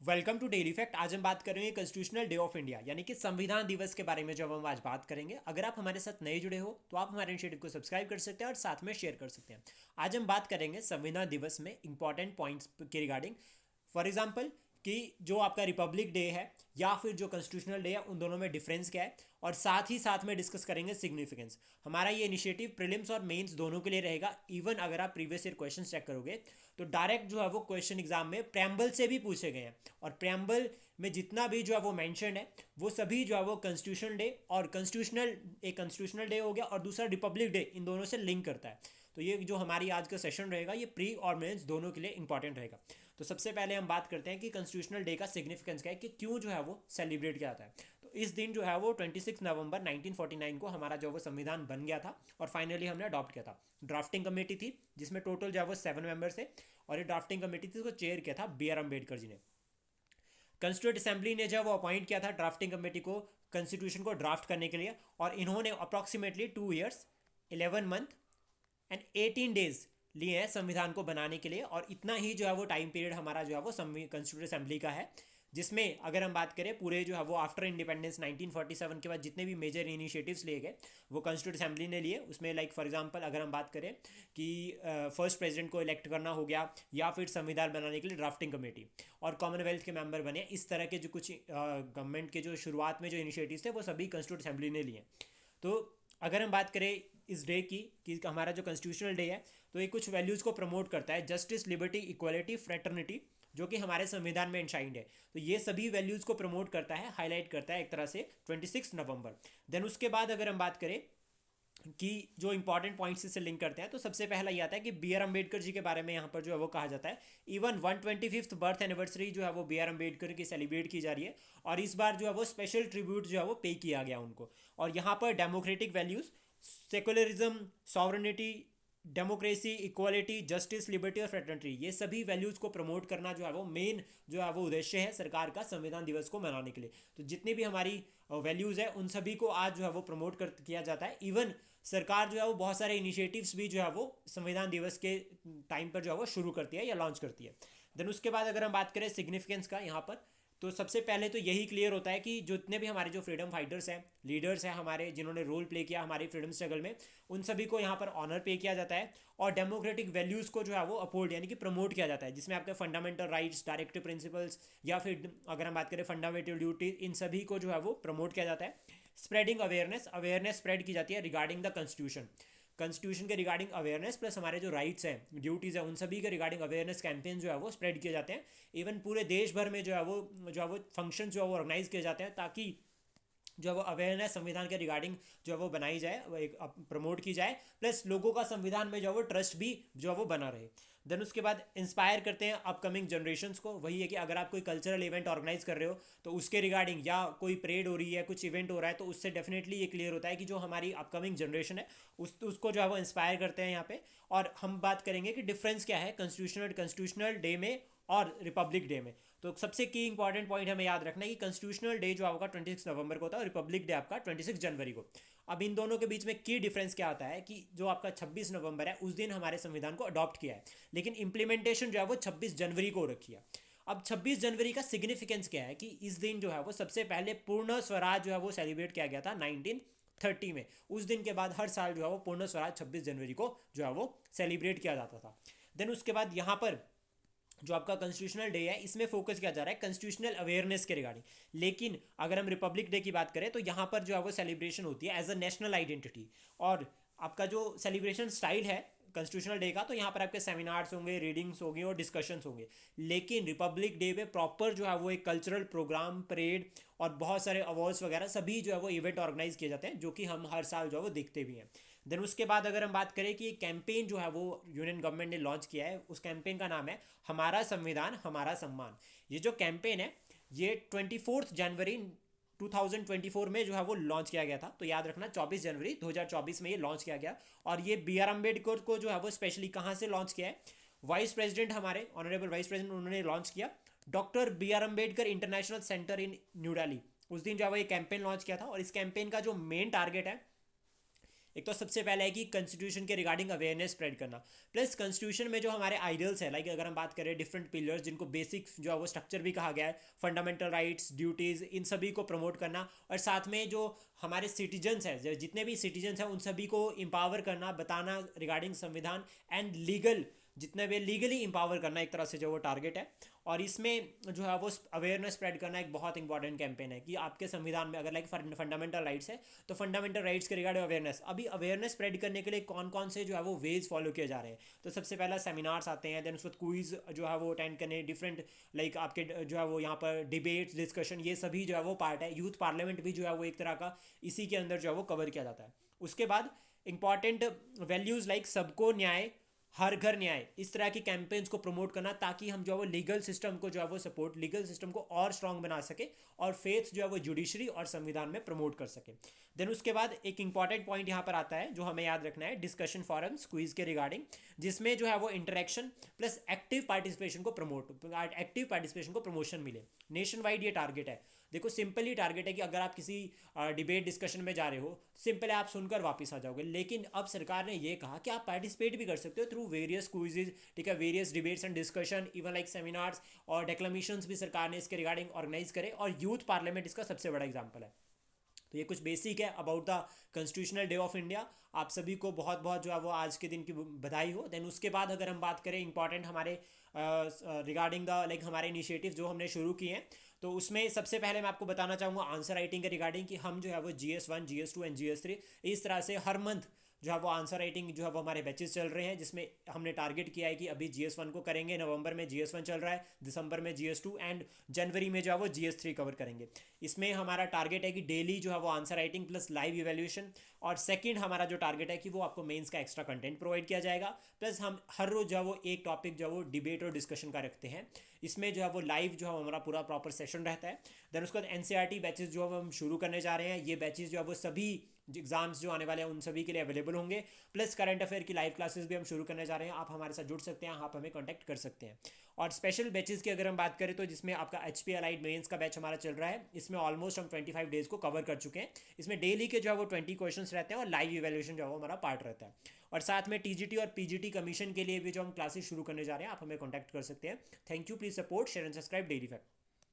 Welcome to daily fact. आज हम बात करेंगे कॉन्स्टिट्यूशनल डे ऑफ इंडिया यानी कि संविधान दिवस के बारे में जब हम आज बात करेंगे। अगर आप हमारे साथ नए जुड़े हो तो आप हमारे इनिशिएटिव को सब्सक्राइब कर सकते हैं और साथ में शेयर कर सकते हैं। आज हम बात करेंगे संविधान दिवस में इंपॉर्टेंट पॉइंट्स के रिगार्डिंग। फॉर एग्जाम्पल कि जो आपका रिपब्लिक डे है या फिर जो कॉन्स्टिट्यूशनल डे है उन दोनों में डिफरेंस क्या है, और साथ ही साथ में डिस्कस करेंगे सिग्निफिकेंस। हमारा ये इनिशिएटिव प्रीलिम्स और मेंस दोनों के लिए रहेगा। इवन अगर आप प्रीवियस ईयर क्वेश्चन चेक करोगे तो डायरेक्ट जो है वो क्वेश्चन एग्जाम में प्रेम्बल से भी पूछे गए हैं, और प्रेम्बल में जितना भी जो है वो मैंशन है वो सभी जो है वो कॉन्स्टिट्यूशन डे और कॉन्स्टिट्यूशनल डे हो गया और दूसरा रिपब्लिक डे, इन दोनों से लिंक करता है। तो ये जो हमारी आज का सेशन रहेगा ये प्री और मेंस दोनों के लिए इंपॉर्टेंट रहेगा। तो सबसे पहले हम बात करते हैं कि कॉन्स्टिट्यूशनल डे का सिग्निफिकेंस क्या है, कि क्यों जो है वो सेलिब्रेट किया जाता है। तो इस दिन जो है वो 26 नवंबर 1949 को हमारा जो वो संविधान बन गया था और फाइनली हमने अडॉप्ट किया था। ड्राफ्टिंग कमेटी थी जिसमें टोटल जो है वो 7 मेंबर्स थे, और ये ड्राफ्टिंग कमेटी थी, उसको चेयर किया था बी आर अम्बेडकर जी ने। कॉन्स्टिट्यूंट असेंबली ने जब वो अपॉइंट किया था ड्राफ्टिंग कमेटी को कॉन्स्टिट्यूशन को ड्राफ्ट करने के लिए, और इन्होंने approximately 2 years 11 month and 18 days लिए हैं संविधान को बनाने के लिए। और इतना ही जो है वो टाइम पीरियड हमारा जो है वो कॉन्स्टिट्यूंट असेंबली का है, जिसमें अगर हम बात करें पूरे जो है वो आफ्टर इंडिपेंडेंस 1947 के बाद जितने भी मेजर इनिशिएटिव्स लिए गए वो कॉन्स्टिट्यूंट असेंबली ने लिए। उसमें लाइक फॉर एग्जांपल अगर हम बात करें कि फर्स्ट प्रेसिडेंट को इलेक्ट करना हो गया, या फिर संविधान बनाने के लिए ड्राफ्टिंग कमेटी और कॉमनवेल्थ के मेंबर बने, इस तरह के जो कुछ गवर्नमेंट के जो शुरुआत में जो इनिशिएटिव्स थे वो सभी कॉन्स्टिट्यूंट असेंबली ने लिए। तो अगर हम बात करें इस डे की कि हमारा जो कॉन्स्टिट्यूशनल डे है तो ये कुछ वैल्यूज़ को प्रमोट करता है, जस्टिस, लिबर्टी, इक्वालिटी, फ्रेटर्निटी, जो कि हमारे संविधान में एंशाइंड है। तो ये सभी वैल्यूज़ को प्रमोट करता है, हाईलाइट करता है एक तरह से 26 नवंबर। देन उसके बाद अगर हम बात करें कि जो इंपॉर्टेंट पॉइंट्स से लिंक करते हैं तो सबसे पहला ये आता है कि बी आर अम्बेडकर जी के बारे में यहाँ पर जो है वो कहा जाता है। इवन 125th बर्थ एनिवर्सरी जो है वो बी आर अम्बेडकर की सेलिब्रेट की जा रही है, और इस बार जो है वो स्पेशल ट्रिब्यूट जो है वो पे किया गया उनको। और यहाँ पर democratic values, secularism, sovereignty, democracy, equality, justice, liberty और फ्रेटर्निटी, ये सभी वैल्यूज़ को प्रमोट करना जो है वो मेन जो है वो उद्देश्य है सरकार का संविधान दिवस को मनाने के लिए। तो जितनी भी हमारी वैल्यूज़ है उन सभी को आज जो है वो प्रमोट कर किया जाता है। इवन सरकार जो है वो बहुत सारे इनिशिएटिव्स भी जो है वो संविधान दिवस के टाइम पर जो है वो शुरू करती है या लॉन्च करती है। देन उसके बाद अगर हम बात करें सिग्निफिकेंस का यहाँ पर, तो सबसे पहले तो यही क्लियर होता है कि जितने भी हमारे जो फ्रीडम फाइटर्स हैं, लीडर्स हैं हमारे, जिन्होंने रोल प्ले किया हमारी फ्रीडम स्ट्रगल में, उन सभी को यहाँ पर ऑनर पे किया जाता है। और डेमोक्रेटिक वैल्यूज़ को जो है वो अपहोल्ड यानी कि प्रमोट किया जाता है, जिसमें आपके फंडामेंटल राइट्स, डायरेक्टिव प्रिंसिपल्स, या फिर अगर हम बात करें फंडामेंटल ड्यूटी, इन सभी को जो है वो प्रमोट किया जाता है। स्प्रेडिंग अवेयरनेस, अवेयरनेस स्प्रेड की जाती है रिगार्डिंग द कॉन्स्टिट्यूशन, कॉन्स्टिट्यूशन के रिगार्डिंग अवेयरनेस, प्लस हमारे जो राइट्स हैं, ड्यूटीज़ हैं, उन सभी के रिगार्डिंग अवेयरनेस कैंपेन जो है वो स्प्रेड किए जाते हैं। इवन पूरे देश भर में जो है वो फंक्शन जो है वो ऑर्गेनाइज किए जाते हैं, ताकि जो है वो अवेयरनेस संविधान के रिगार्डिंग जो है वो बनाई जाए, वो एक प्रमोट की जाए, प्लस लोगों का संविधान में जो है वो ट्रस्ट भी जो है वो बना रहे। देन उसके बाद इंस्पायर करते हैं अपकमिंग जनरेशंस को। वही है कि अगर आप कोई कल्चरल इवेंट ऑर्गेनाइज कर रहे हो तो उसके रिगार्डिंग, या कोई परेड हो रही है, कुछ इवेंट हो रहा है, तो उससे डेफिनेटली ये क्लियर होता है कि जो हमारी अपकमिंग जनरेशन है उसको जो है वो इंस्पायर करते हैं यहाँ पे। और हम बात करेंगे कि डिफरेंस क्या है कॉन्स्टिट्यूशनल डे में और रिपब्लिक डे में। तो सबसे की इंपॉर्टेंट पॉइंट हमें याद रखना है कि कॉन्स्टिट्यूशनल डे जो आपका 26 नवंबर को होता है और रिपब्लिक डे आपका 26 जनवरी को। अब इन दोनों के बीच में की डिफरेंस क्या आता है कि जो आपका 26 नवंबर है उस दिन हमारे संविधान को अडॉप्ट किया है, लेकिन इंप्लीमेंटेशन जो है वो 26 जनवरी को रखी है। अब 26 जनवरी का सिग्निफिकेंस क्या है कि इस दिन जो है वो सबसे पहले पूर्ण स्वराज जो है वो सेलिब्रेट किया गया था 1930 में। उस दिन के बाद हर साल जो है वो पूर्ण स्वराज 26 जनवरी को जो है वो सेलिब्रेट किया जाता था। देन उसके बाद यहाँ पर जो आपका कॉन्स्टिट्यूशनल डे है इसमें फोकस किया जा रहा है कॉन्स्टिट्यूशनल अवेयरनेस के रिगार्डिंग। लेकिन अगर हम रिपब्लिक डे की बात करें तो यहाँ पर जो है वो सेलिब्रेशन होती है एज अ नेशनल आइडेंटिटी। और आपका जो सेलिब्रेशन स्टाइल है कॉन्स्टिट्यूशनल डे का, तो यहाँ पर आपके सेमिनार्स होंगे, रीडिंग्स होंगे और डिस्कशंस होंगे। लेकिन रिपब्लिक डे पे प्रॉपर जो है वो एक कल्चरल प्रोग्राम, परेड और बहुत सारे अवार्ड्स वगैरह सभी जो है वो इवेंट ऑर्गेनाइज किए जाते हैं, जो कि हम हर साल जो है वो देखते भी हैं। देन उसके बाद अगर हम बात करें कि कैंपेन जो है वो यूनियन गवर्नमेंट ने लॉन्च किया है, उस कैंपेन का नाम है हमारा संविधान हमारा सम्मान। ये जो कैंपेन है ये 24 जनवरी 2024 में जो है वो लॉन्च किया गया था। तो याद रखना 24 जनवरी 2024 में ये लॉन्च किया गया। और ये बी आर अम्बेडकर को जो है वो स्पेशली कहाँ से लॉन्च किया है, वाइस प्रेसिडेंट हमारे ऑनरेबल वाइस प्रेसिडेंट उन्होंने लॉन्च किया, doctor B R Ambedkar international centre in New Delhi. उस दिन जो है वो ये कैंपेन लॉन्च किया था। और इस कैंपेन का जो मेन टारगेट है एक तो सबसे पहला है कि कॉन्स्टिट्यूशन के रिगार्डिंग अवेयरनेस स्प्रेड करना, प्लस कॉन्स्टिट्यूशन में जो हमारे आइडियल्स है, लाइक अगर हम बात करें डिफरेंट पिलर्स जिनको बेसिक जो है वो स्ट्रक्चर भी कहा गया है, फंडामेंटल राइट्स, ड्यूटीज़, इन सभी को प्रमोट करना, और साथ में जो हमारे सिटीजन्स हैं, जितने भी सिटीजन्स हैं उन सभी को एम्पावर करना, बताना रिगार्डिंग संविधान एंड लीगल, जितने भी लीगली एम्पावर करना, एक तरह से जो वो टारगेट है। और इसमें जो है वो अवेयरनेस स्प्रेड करना एक बहुत इंपॉर्टेंट कैंपेन है कि आपके संविधान में अगर लाइक फंडामेंटल राइट्स है तो फंडामेंटल राइट्स के रिगार्डिंग अवेयरनेस, अभी अवेयरनेस स्प्रेड करने के लिए कौन कौन से जो है वो वेज फॉलो किए जा रहे हैं। तो सबसे पहला सेमिनार्स आते हैं, देन उसके बाद क्विज जो है वो अटेंड करने, डिफरेंट लाइक आपके जो है वो यहाँ पर डिबेट्स, डिस्कशन, ये सभी जो है वो पार्ट है। यूथ पार्लियामेंट भी जो है वो एक तरह का इसी के अंदर जो है वो कवर किया जाता है। उसके बाद इंपॉर्टेंट वैल्यूज़ लाइक सबको न्याय, हर घर न्याय, इस तरह की कैंपेन्स को प्रमोट करना, ताकि हम जो है वो लीगल सिस्टम को जो है वो सपोर्ट, लीगल सिस्टम को और स्ट्रांग बना सके और फेथ जो है वो जुडिशरी और संविधान में प्रमोट कर सके। देन उसके बाद एक इंपॉर्टेंट पॉइंट यहाँ पर आता है जो हमें याद रखना है, डिस्कशन फोरम्स क्विज के रिगार्डिंग, जिसमें जो है वो इंटरेक्शन प्लस एक्टिव पार्टिसिपेशन को प्रमोशन मिले। नेशन वाइड ये टारगेट है। देखो सिंपल ही टारगेट है कि अगर आप किसी डिबेट डिस्कशन में जा रहे हो, सिंपल है आप सुनकर वापस आ जाओगे, लेकिन अब सरकार ने ये कहा कि आप पार्टिसिपेट भी कर सकते हो थ्रू वेरियस क्विजेज, ठीक है, various debates and discussion, even like seminars और डेक्लेमेशंस भी सरकार ने इसके रिगार्डिंग ऑर्गेनाइज करे, और यूथ पार्लियामेंट इसका सबसे बड़ा एग्जाम्पल है। तो ये कुछ बेसिक है about the constitutional day of India. आप सभी को बहुत बहुत जो है वो आज के दिन की बधाई हो। देन उसके बाद अगर हम बात करें इंपॉर्टेंट हमारे रिगार्डिंग द लाइक हमारे इनिशिएटिव जो हमने शुरू किए हैं, तो उसमें सबसे पहले मैं आपको बताना चाहूँगा आंसर राइटिंग के रिगार्डिंग कि हम जो है वो GS1, GS2 एंड GS3 इस तरह से हर मंथ जो है वो आंसर राइटिंग जो है वो हमारे बैचेस चल रहे हैं, जिसमें हमने टारगेट किया है कि अभी GS1 को करेंगे, नवंबर में GS1 चल रहा है, दिसंबर में GS2 एंड जनवरी में जो है वो GS3 कवर करेंगे। इसमें हमारा टारगेट है कि डेली जो है वो answer writing plus live evaluation, और सेकंड हमारा जो टारगेट है कि वो आपको मेंस का एक्स्ट्रा कंटेंट प्रोवाइड किया जाएगा, प्लस हम हर रोज जो है वो एक टॉपिक जो है वो डिबेट और डिस्कशन का रखते हैं। इसमें जो है वो लाइव जो है हमारा पूरा प्रॉपर सेशन रहता है। देन उसके बाद NCERT बैचेस जो हम शुरू करने जा रहे हैं, ये बैचेस जो है वो सभी एग्जाम्स जो आने वाले हैं उन सभी के लिए अवेलेबल होंगे, प्लस करंट अफेयर की लाइव क्लासेस भी हम शुरू करने जा रहे हैं। आप हमारे साथ जुड़ सकते हैं, आप हमें कॉन्टैक्ट कर सकते हैं। और स्पेशल बैचेस की अगर हम बात करें तो जिसमें आपका HP अलाइड मेंस का बैच हमारा चल रहा है, इसमें ऑलमोस्ट हम 25 डेज को कवर कर चुके हैं। इसमें डेली के जो है वो 20 क्वेश्चंस रहते हैं और लाइव इवैल्यूएशन जो है वो हमारा पार्ट रहता है। और साथ में TGT और PGT कमीशन के लिए भी जो हम क्लासेस शुरू करने जा रहे हैं, आप हमें कॉन्टैक्ट कर सकते हैं। Thank you, please support, share and subscribe daily fact.